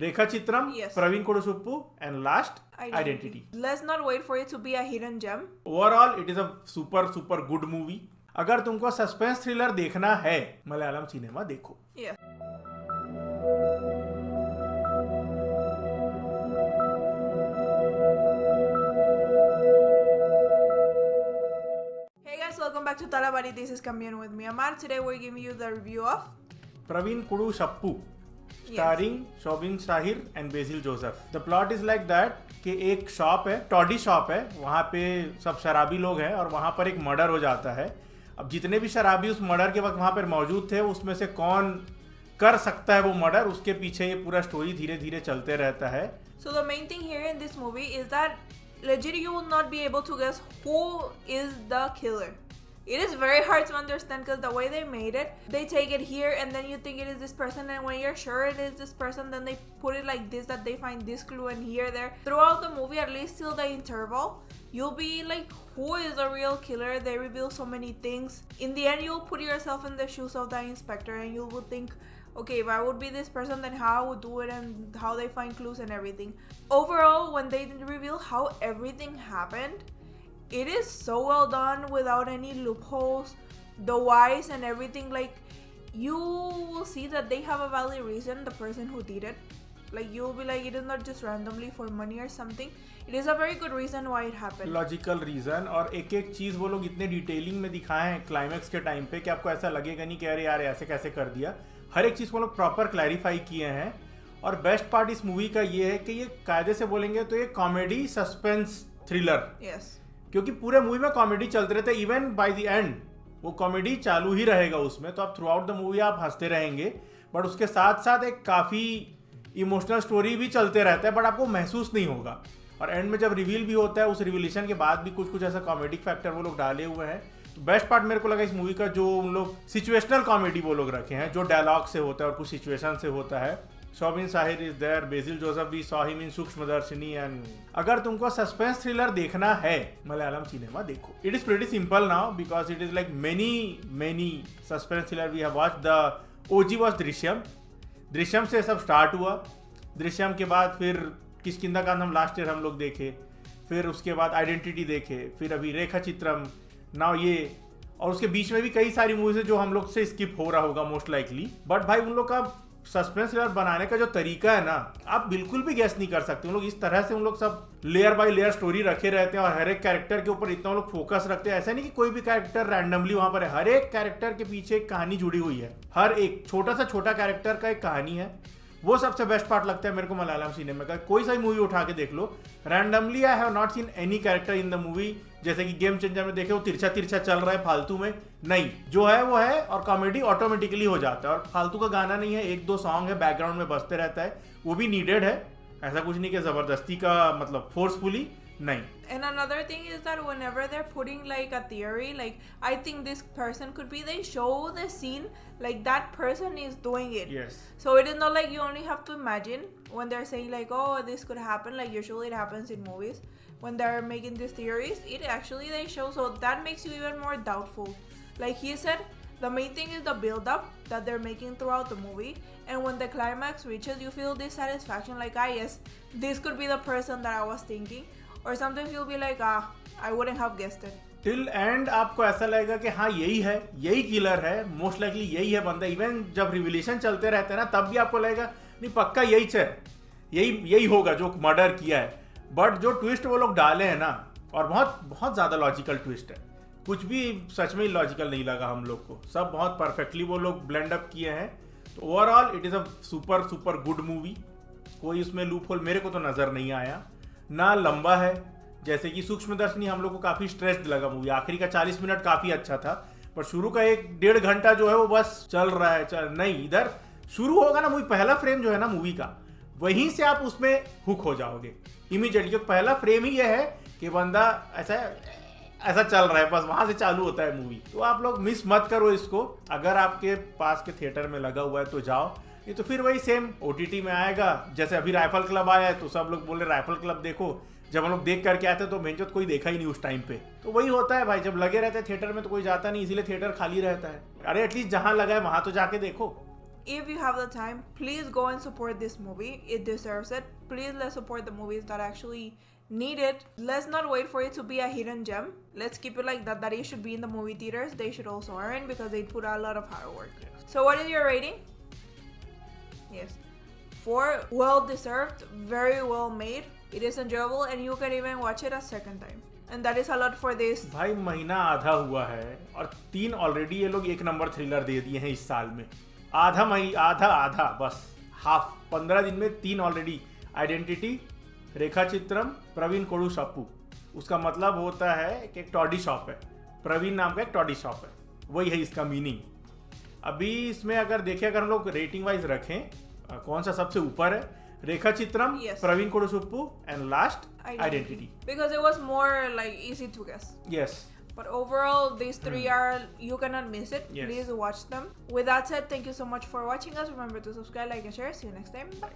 Rekha Chitram, Yes. Praveen Kodusuppu, and last Identity. Let's not wait for it to be a hidden gem. Overall, it is a super good movie. अगर तुमको suspense thriller देखना है Malayalam cinema देखो. Yeah. Hey guys, welcome back to Talabari. This is Kambian with me, Amar. Today we're giving you the review of Praveen Kodusuppu, starring Soubin Shahir and Basil Joseph. The plot is like that कि एक shop है, toddy shop है, वहाँ पे सब शराबी लोग हैं और वहाँ पर एक मर्डर हो जाता है. अब जितने भी शराबी उस मर्डर के वक्त वहाँ पर मौजूद थे, उसमें से कौन कर सकता है वो मर्डर, उसके पीछे ये पूरा स्टोरी धीरे धीरे चलते रहता है. So the main thing here in this movie is that legit you will not be able to guess who is the killer. It is very hard to understand because the way they made it, they take it here and then you think it is this person, and when you're sure it is this person, then they put it like this, that they find this clue and here, there. Throughout the movie, at least till the interval, you'll be like, who is the real killer? They reveal so many things. In the end, you'll put yourself in the shoes of the inspector and you will think, okay, if I would be this person, then how I would do it and how they find clues and everything. Overall, when they reveal how everything happened, it is so well done without any loopholes, the whys and everything. Like, you will see that they have a valid reason, the person who did it. Like, you'll be like, it is not just randomly for money or something. It is a very good reason why it happened. Logical reason, और एक एक चीज वो लोग इतने detailing में दिखाए हैं क्लाइमेक्स के टाइम पे कि आपको ऐसा लगेगा नहीं कि अरे यार ऐसे कैसे कर दिया. हर एक चीज को लोग प्रॉपर क्लैरिफाई किए हैं. और बेस्ट पार्ट इस मूवी का ये है कि ये कायदे से बोलेंगे तो ये कॉमेडी सस्पेंस थ्रिलर. Yes. क्योंकि पूरे मूवी में कॉमेडी चलते रहते, इवन बाय द एंड वो कॉमेडी चालू ही रहेगा उसमें. तो आप थ्रू आउट द मूवी आप हंसते रहेंगे, बट उसके साथ साथ एक काफ़ी इमोशनल स्टोरी भी चलते रहता है, बट आपको महसूस नहीं होगा. और एंड में जब रिवील भी होता है, उस रिवीलेशन के बाद भी कुछ कुछ ऐसा कॉमेडिक फैक्टर वो लोग डाले हुए हैं. तो बेस्ट पार्ट मेरे को लगा इस मूवी का जो उन लोग सिचुएशनल कॉमेडी वो लोग रखे हैं, जो डायलॉग से होता है और कुछ सिचुएशन से होता है. शोबिन शाहिर इज देयर, बेसिल जोसेफ भी saw him in Sookshmadarshini. And अगर तुमको सस्पेंस थ्रिलर देखना है मलयालम सिनेमा देखो. It is pretty simple now because it is like many suspense thriller we have watched. The OG was Drishyam से सब स्टार्ट हुआ. दृश्यम के बाद फिर किष्किंधा कांड हम लास्ट ईयर हम लोग देखे, फिर उसके बाद आइडेंटिटी देखे, फिर अभी रेखा चित्रम, नाउ ये, और उसके बीच में भी कई सारी मूवीज है जो हम लोग से स्किप हो रहा होगा मोस्ट लाइकली. बट भाई उन लोग का सस्पेंस थ्रिलर बनाने का जो तरीका है ना, आप बिल्कुल भी गेस नहीं कर सकते. उन लोग इस तरह से उन लोग sub layer by layer story रखे रहते हैं और हर एक कैरेक्टर के ऊपर इतना उन लोग फोकस रखते हैं. ऐसा नहीं कि कोई भी कैरेक्टर रैंडमली वहां पर है. हर एक कैरेक्टर के पीछे एक कहानी जुड़ी हुई है. हर एक छोटा सा छोटा कैरेक्टर का एक कहानी है. वो सबसे बेस्ट पार्ट लगता है मेरे को मलयालम सिनेमा का. कोई सा मूवी उठा के देख लो, randomly I have not seen any character in the movie. जैसे कि गेम चेंजर में देखे वो तिरछा चल रहा है फालतू में, नहीं, जो है वो है, और कॉमेडी ऑटोमेटिकली हो जाता है. और फालतू का गाना नहीं है, एक दो सॉन्ग है बैकग्राउंड में बजते रहता है, वो भी नीडेड है. ऐसा कुछ नहीं कि जबरदस्ती का मतलब फोर्सफुली नहीं. And another thing is that whenever they're putting like a theory, like I think this person could be, they show the scene like that person is doing it. Yes. So it is not like you only have to imagine when they're saying like, oh, this could happen. Like usually it happens in movies when they're making these theories. It actually they show, so that makes you even more doubtful. Like he said, the main thing is the build-up that they're making throughout the movie, and when the climax reaches, you feel this satisfaction, like, ah, yes, this could be the person that I was thinking. Or sometimes you'll be like, I wouldn't have guessed it. Till and आपको ऐसा लगेगा कि हाँ यही है, यही killer है, most likely यही है बंदा. इवन जब रिविलेशन चलते रहते हैं ना, तब भी आपको लगेगा नहीं पक्का यही है, यही होगा जो मर्डर किया है. बट जो ट्विस्ट वो लोग डाले हैं ना, और बहुत ज़्यादा लॉजिकल ट्विस्ट है. कुछ भी सच में लॉजिकल नहीं लगा हम लोग को. सब बहुत परफेक्टली वो लोग ब्लेंड अप किए हैं. तो overall it is a super good movie. कोई उसमें लूप होल मेरे को तो नज़र नहीं आया. ना लंबा है, जैसे कि सूक्ष्मदर्शिनी हम लोग को काफ़ी स्ट्रेस्ड लगा मूवी. आखिरी का 40 मिनट काफ़ी अच्छा था, पर शुरू का 1-1.5 घंटा जो है वो बस चल रहा है. नहीं, इधर शुरू होगा ना मूवी, पहला फ्रेम जो है ना मूवी का, वहीं से आप उसमें हुक हो जाओगे इमीडिएटली. क्योंकि पहला फ्रेम ही ये है कि बंदा ऐसा चल रहा है, बस वहां से चालू होता है मूवी. तो आप लोग मिस मत करो इसको. अगर आपके पास के थिएटर में लगा हुआ है तो जाओ, नहीं तो फिर वही सेम OTT में आएगा. जैसे अभी राइफल क्लब आया है तो सब लोग बोले राइफल क्लब देखो. जब हम लोग देख करके आते तो मेहनत कोई देखा ही नहीं उस टाइम पे. तो वही होता है भाई, जब लगे रहते हैं थिएटर में तो कोई जाता नहीं, इसीलिए थिएटर खाली रहता है. अरे एटलीस्ट जहां लगा है वहां तो जाके देखो. if you have the time, please go and support this movie. It deserves it. Please let's support the movies that actually need it. Let's not wait for it to be a hidden gem. Let's keep it like that, that it should be in the movie theaters. They should also earn because they put a lot of hard work. So what is your rating? Yes. 4, well deserved, very well made. It is enjoyable and you can even watch it a second time. And that is a lot for this. भाई महीना आधा हुआ है और 3 already ये लोग 1 number thriller दे दिए हैं इस साल में. आधा बस हाफ. 15 दिन में 3 ऑलरेडी. आइडेंटिटी, रेखा चित्रम, प्रवीण कोडुसप्पू. उसका मतलब होता है कि एक टॉडी शॉप है. प्रवीण नाम का एक टॉडी शॉप है. वही है इसका मीनिंग. अभी इसमें अगर देखें, अगर हम लोग रेटिंग वाइज रखें, कौन सा सबसे ऊपर है? Rekhachithram, Pravin Koodushappu and last identity. Because it was more like easy to guess. Yes. But overall, these 3 are, you cannot miss it. Yes. Please watch them. With that said, thank you so much for watching us. Remember to subscribe, like, and share. See you next time. Bye.